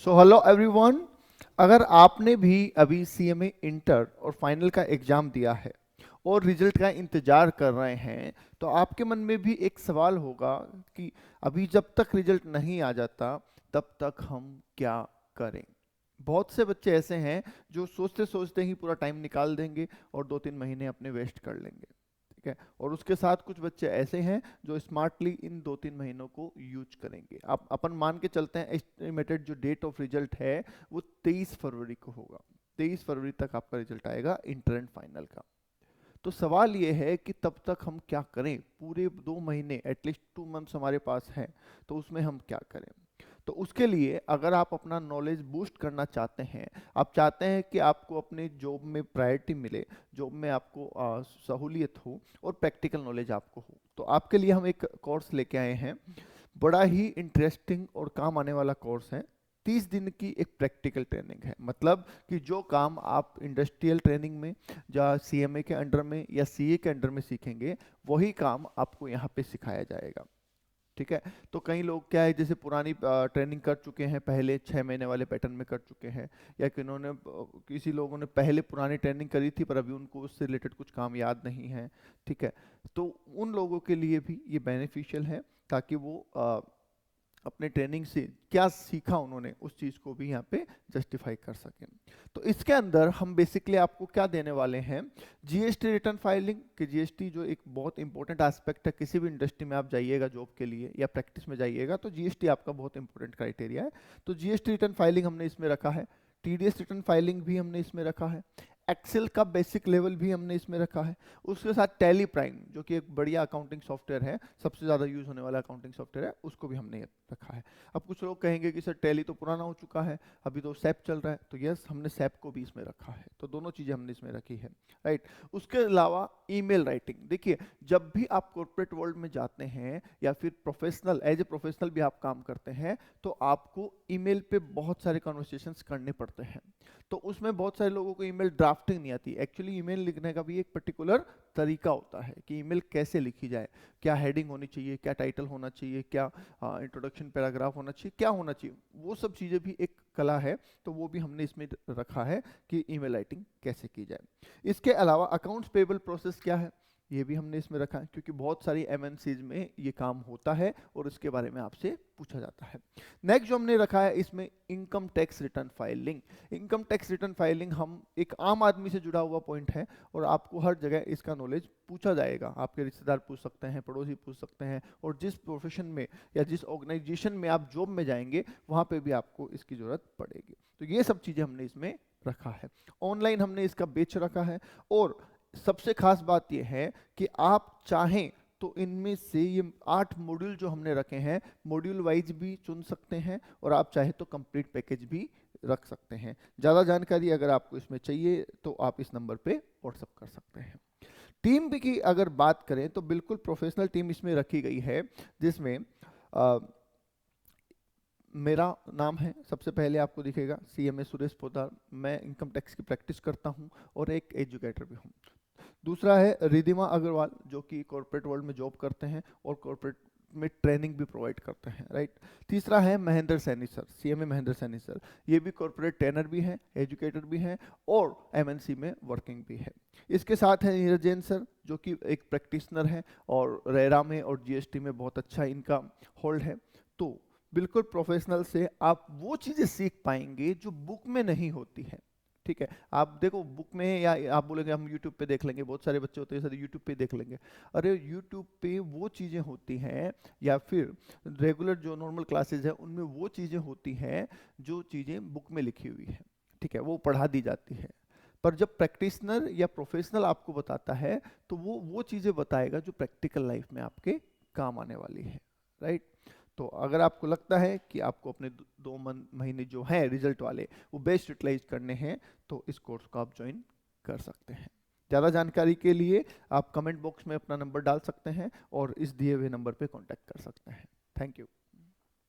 So hello everyone. अगर आपने भी अभी सीएमए इंटर और फाइनल का एग्जाम दिया है और रिजल्ट का इंतजार कर रहे हैं, तो आपके मन में भी एक सवाल होगा कि अभी जब तक रिजल्ट नहीं आ जाता तब तक हम क्या करें। बहुत से बच्चे ऐसे हैं जो सोचते सोचते ही पूरा टाइम निकाल देंगे और 2-3 महीने अपने वेस्ट कर लेंगे। ठीक है, और उसके साथ कुछ बच्चे ऐसे हैं जो स्मार्टली इन 2-3 महीनों को यूज करेंगे। आप अपन मान के चलते हैं एस्टिमेटेड जो डेट ऑफ रिजल्ट है वो 23 फरवरी को होगा। 23 फरवरी तक आपका रिजल्ट आएगा इंटर एंड फाइनल का। तो सवाल ये है कि तब तक हम क्या करें। पूरे 2 महीने, एटलीस्ट 2 मंथ्स हमारे पास हैं, तो उसमें हम क्या करें। तो उसके लिए अगर आप अपना नॉलेज बूस्ट करना चाहते हैं, आप चाहते हैं कि आपको अपने जॉब में प्रायोरिटी मिले, जॉब में आपको सहूलियत हो और प्रैक्टिकल नॉलेज आपको हो, तो आपके लिए हम एक कोर्स लेके आए हैं। बड़ा ही इंटरेस्टिंग और काम आने वाला कोर्स है। 30 दिन की एक प्रैक्टिकल ट्रेनिंग है, मतलब कि जो काम आप इंडस्ट्रियल ट्रेनिंग में या सीएमए के अंडर में या सीए के अंडर में सीखेंगे, वही काम आपको यहाँ पे सिखाया जाएगा। ठीक है, तो कई लोग क्या है, जैसे पुरानी ट्रेनिंग कर चुके हैं, पहले 6 महीने वाले पैटर्न में कर चुके हैं, या कि उन्होंने किसी लोगों ने पहले पुरानी ट्रेनिंग करी थी पर अभी उनको उससे रिलेटेड कुछ काम याद नहीं है। ठीक है, तो उन लोगों के लिए भी ये बेनिफिशियल है, ताकि वो अपने ट्रेनिंग से क्या सीखा उन्होंने उस चीज़ को भी यहाँ पे जस्टिफाई कर सकें। तो इसके अंदर हम बेसिकली आपको क्या देने वाले हैं, जीएसटी रिटर्न फाइलिंग। कि जीएसटी जो एक बहुत इंपॉर्टेंट एस्पेक्ट है, किसी भी इंडस्ट्री में आप जाइएगा जॉब के लिए या प्रैक्टिस में जाइएगा तो जीएसटी आपका बहुत इंपॉर्टेंट क्राइटेरिया है। तो जीएसटी रिटर्न फाइलिंग हमने इसमें रखा है, टीडीएस रिटर्न फाइलिंग भी हमने इसमें रखा है, एक्सेल का बेसिक लेवल भी हमने इसमें रखा है। उसके साथ टैली प्राइम जो कि एक बढ़िया अकाउंटिंग सॉफ्टवेयर है, सबसे ज़्यादा यूज होने वाला अकाउंटिंग सॉफ्टवेयर है, उसको भी हमने रखा है। अब कुछ लोग कहेंगे कि सर टैली तो पुराना हो चुका है, अभी तो सैप चल रहा है, तो यस, हमने सैप को भी इसमें रखा है। तो दोनों चीज़ें हमने इसमें रखी है, राइट। उसके अलावा ईमेल राइटिंग। देखिए, जब भी आप कॉर्पोरेट वर्ल्ड में जाते हैं या फिर प्रोफेशनल, एज ए प्रोफेशनल भी आप काम करते हैं, तो आपको ईमेल पे बहुत सारे कन्वर्सेशंस करने पड़ते हैं। तो उसमें बहुत सारे लोगों को ईमेल ड्राफ्टिंग नहीं आती। एक्चुअली ईमेल लिखने का भी एक पर्टिकुलर तरीका होता है कि ईमेल कैसे लिखी जाए, क्या हेडिंग होनी चाहिए, क्या टाइटल होना चाहिए, क्या इंट्रोडक्शन पैराग्राफ होना चाहिए, क्या होना चाहिए, वो सब चीज़ें भी एक कला है। तो वो भी हमने इसमें रखा है कि ईमेल राइटिंग कैसे की जाए। इसके अलावा अकाउंट्स पेबल प्रोसेस क्या है, ये भी हमने इसमें रखा है, क्योंकि बहुत सारी एमएनसीज में ये काम होता है और इसके बारे में आपसे पूछा जाता है। नेक्स्ट जो हमने रखा है इसमें income tax return filing. Income tax return filing हम एक आम आदमी से जुड़ा हुआ पॉइंट है और आपको हर जगह इसका नॉलेज पूछा जाएगा। आपके रिश्तेदार पूछ सकते हैं, पड़ोसी पूछ सकते हैं, और जिस प्रोफेशन में या जिस ऑर्गेनाइजेशन में आप जॉब में जाएंगे वहाँ पे भी आपको इसकी ज़रूरत पड़ेगी। तो ये सब चीज़ें हमने इसमें रखा है। ऑनलाइन हमने इसका बेच रखा है, और सबसे खास बात यह है कि आप चाहें तो इनमें से ये 8 मॉड्यूल जो हमने रखे हैं, मॉड्यूल वाइज भी चुन सकते हैं, और आप चाहे तो कंप्लीट पैकेज भी रख सकते हैं। ज़्यादा जानकारी अगर आपको इसमें चाहिए तो आप इस नंबर पे व्हाट्सअप कर सकते हैं। टीम की अगर बात करें तो बिल्कुल प्रोफेशनल टीम इसमें रखी गई है, जिसमें मेरा नाम है, सबसे पहले आपको दिखेगा सीएमए सुरेश पोदार। मैं इनकम टैक्स की प्रैक्टिस करता हूं और एक एजुकेटर भी हूं। दूसरा है रिधिमा अग्रवाल, जो कि कॉर्पोरेट वर्ल्ड में जॉब करते हैं और कॉर्पोरेट में ट्रेनिंग भी प्रोवाइड करते हैं, राइट। तीसरा है Mahendra Saini sir, CMA Mahendra Saini sir. ये भी कॉर्पोरेट ट्रेनर भी हैं, एजुकेटर भी हैं और एमएनसी में वर्किंग भी है। इसके साथ है नीरज जैन सर, जो कि एक प्रैक्टिशनर है और रेरा में और जीएसटी में बहुत अच्छा इनका होल्ड है। तो बिल्कुल प्रोफेशनल से आप वो चीज़ें सीख पाएंगे जो बुक में नहीं होती है। ठीक है, आप देखो बुक में, या आप बोलेंगे हम यूट्यूब पे देख लेंगे, बहुत सारे बच्चे होते हैं सर यूट्यूब पे देख लेंगे। अरे यूट्यूब पे वो चीज़ें होती हैं, या फिर रेगुलर जो नॉर्मल क्लासेज है उनमें वो चीज़ें होती हैं जो चीज़ें बुक में लिखी हुई है। ठीक है, वो पढ़ा दी जाती है। पर जब प्रैक्टिशनर या प्रोफेशनल आपको बताता है तो वो चीज़ें बताएगा जो प्रैक्टिकल लाइफ में आपके काम आने वाली है, राइट। तो अगर आपको लगता है कि आपको अपने 2 महीने जो हैं रिजल्ट वाले वो बेस्ट यूटिलाइज करने हैं, तो इस कोर्स को आप ज्वाइन कर सकते हैं। ज़्यादा जानकारी के लिए आप कमेंट बॉक्स में अपना नंबर डाल सकते हैं और इस दिए हुए नंबर पे कांटेक्ट कर सकते हैं। Thank you.